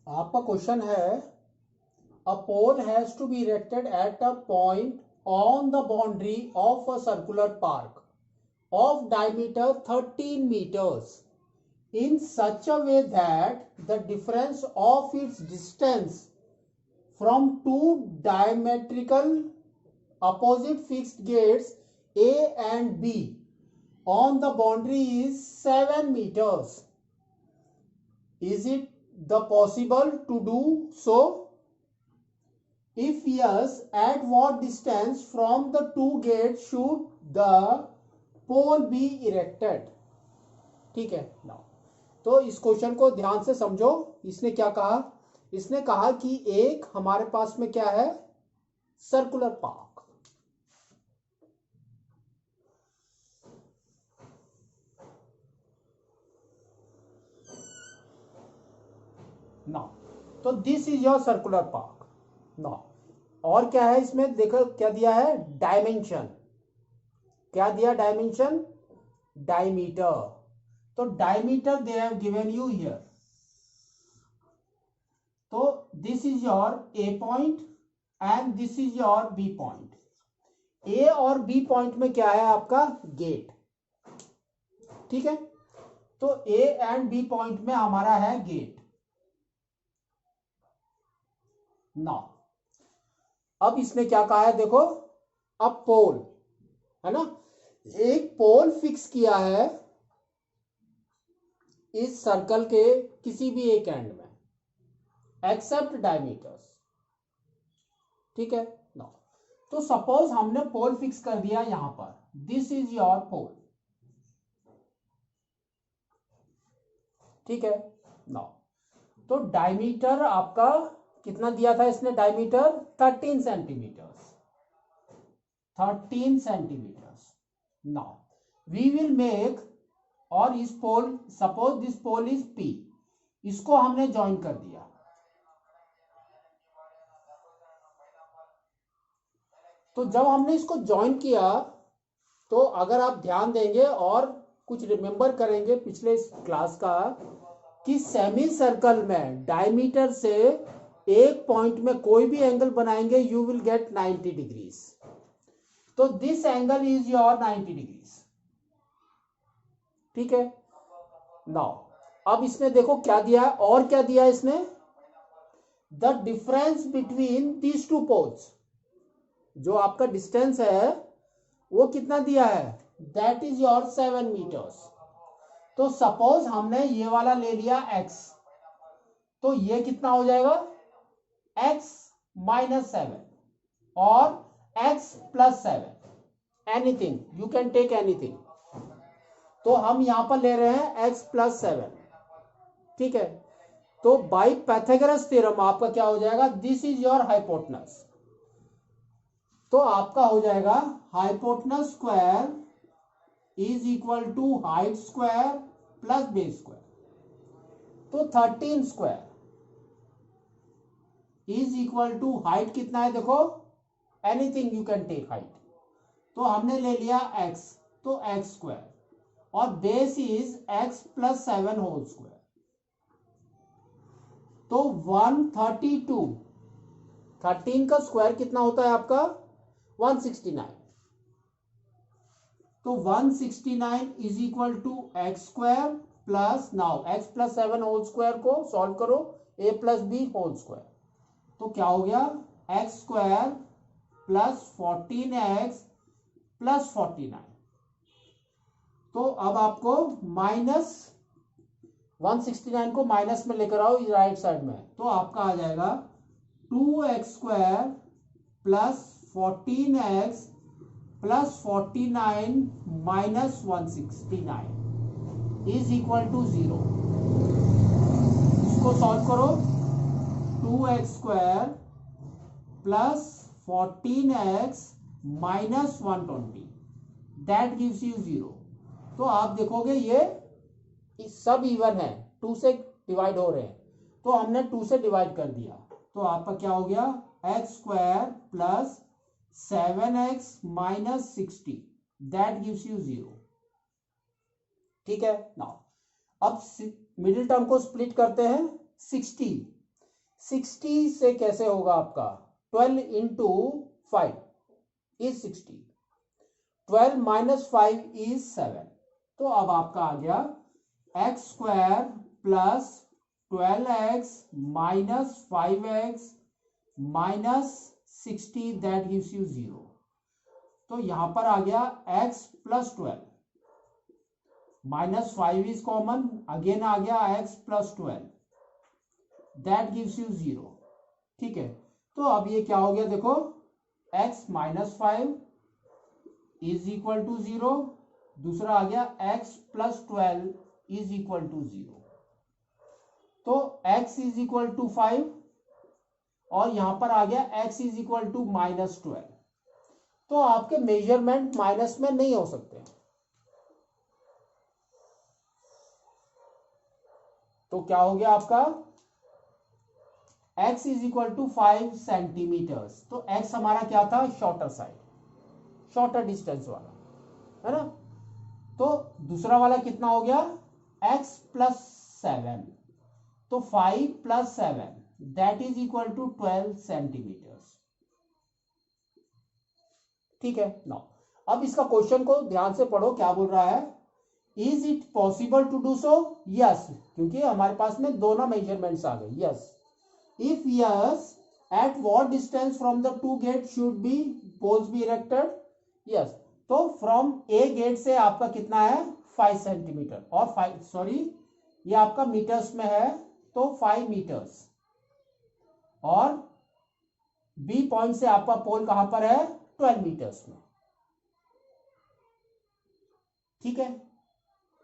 आपका क्वेश्चन है a pole has to be erected at a point on the boundary of a circular park of diameter 13 meters in such a way that the difference of its distance from two diametrical opposite fixed gates A and B on the boundary is 7 meters. Is it the possible to do so? If yes, at what distance from the two gates should the pole be erected? ठीक है ना। तो इस question को ध्यान से समझो। इसने क्या कहा? इसने कहा कि एक हमारे पास में क्या है, सर्कुलर पार्क ना। तो this is your circular park ना। और क्या है इसमें, देखो क्या दिया है, डायमेंशन। क्या दिया, डायमेंशन, डायमीटर। तो diameter they have given you here. तो this is your A point and this is your B point. A और बी पॉइंट में क्या है आपका, गेट। ठीक है, तो ए एंड बी पॉइंट में हमारा है गेट ना। अब इसने क्या कहा है, देखो, अब पोल है ना, एक पोल फिक्स किया है इस सर्कल के किसी भी एक एंड में एक्सेप्ट डायमीटर्स। ठीक है ना। तो सपोज हमने पोल फिक्स कर दिया यहां पर, दिस इज योर पोल। ठीक है ना। तो डायमीटर आपका कितना दिया था इसने, diameter 13 centimetres. 13 centimetres. Now we will make, और इस pole, suppose this pole is P, इसको हमने ज्वाइन कर दिया। तो जब हमने इसको ज्वाइन किया, तो अगर आप ध्यान देंगे और कुछ रिमेंबर करेंगे पिछले क्लास का, कि सेमी सर्कल में डायमीटर से एक पॉइंट में कोई भी एंगल बनाएंगे यू विल गेट 90 डिग्रीज। तो this angle is your 90 degrees. ठीक है नाउ, अब इसमें देखो क्या दिया है, और क्या दिया है इसने, the difference between these two poles, जो आपका डिस्टेंस है वो कितना दिया है, दैट इज योर 7 मीटर्स। तो सपोज हमने ये वाला ले लिया x, तो ये कितना हो जाएगा, x -7 और x +7, anything you can take anything. तो हम यहां पर ले रहे हैं x +7। ठीक है, तो बाई पैथागोरस थ्योरम आपका क्या हो जाएगा, दिस इज योर हाइपोटेनस। तो आपका हो जाएगा hypotenuse square is equal to height square plus base square. तो 13 square is equal to height कितना है, देखो, anything you can take height. तो हमने ले लिया x, तो x स्क्वायर, और base is x +7 whole square. तो 132, 13 का स्क्वायर कितना होता है आपका, 169। तो 169 is equal to x square plus, now x +7 whole square को सॉल्व करो, a + b होल स्क्वायर। तो क्या हो गया, x square plus 14x plus 49। तो अब आपको माइनस 169 को माइनस में लेकर आओ राइट साइड में, तो आपका आ जाएगा 2x² plus 14x plus 49 minus 169 is equal to 0। इसको सॉल्व करो, 2x² plus 14x minus 120 that gives you 0। तो आप देखोगे ये सब इवन है, 2 से डिवाइड हो रहे हैं, तो हमने 2 से डिवाइड कर दिया। तो आपका क्या हो गया, x² plus 7x minus 60 that gives you 0। ठीक है नाउ, अब मिडिल टर्म को स्प्लिट करते हैं 60, 60 से कैसे होगा आपका 12 इंटू 5 इज 60, 12 माइनस 5 इज 7। तो अब आपका आ गया x square plus 12x minus 5x minus 60 that gives you 0। तो यहां पर आ गया x plus 12 minus 5 is common, again आ गया x plus 12 that gives you 0। ठीक है, तो अब ये क्या हो गया देखो, x minus 5 is equal to 0, दूसरा आ गया x plus 12 is equal to 0। तो x इज इक्वल टू 5 और यहां पर आ गया x is equal to minus 12। तो आपके मेजरमेंट माइनस में नहीं हो सकते। तो क्या हो गया आपका x is equal to 5 centimetres. तो x हमारा क्या था, शॉर्टर साइड, शॉर्टर डिस्टेंस वाला, है ना। तो दूसरा वाला कितना हो गया, x प्लस 7। तो 5 plus 7 that is equal to 12 centimetres. ठीक है ना। अब इसका क्वेश्चन को ध्यान से पढ़ो, क्या बोल रहा है, is it possible to do so, yes, क्योंकि हमारे पास में दोनों मेजरमेंट्स आ गए, yes. If yes, at what distance from the two gate should be poles be erected, yes. तो फ्रॉम ए गेट से आपका कितना है 5 सेंटीमीटर, और 5 सॉरी ये आपका मीटर्स में है, तो 5 मीटर्स, और बी पॉइंट से आपका पोल कहां पर है 12 मीटर्स में। ठीक है,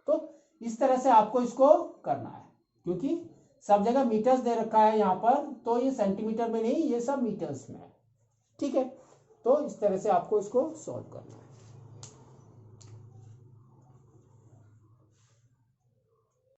तो इस तरह से आपको इसको करना है, क्योंकि सब जगह मीटर्स दे रखा है यहां पर, तो ये सेंटीमीटर में नहीं, ये सब मीटर्स में है। ठीक है, तो इस तरह से आपको इसको सॉल्व करना है।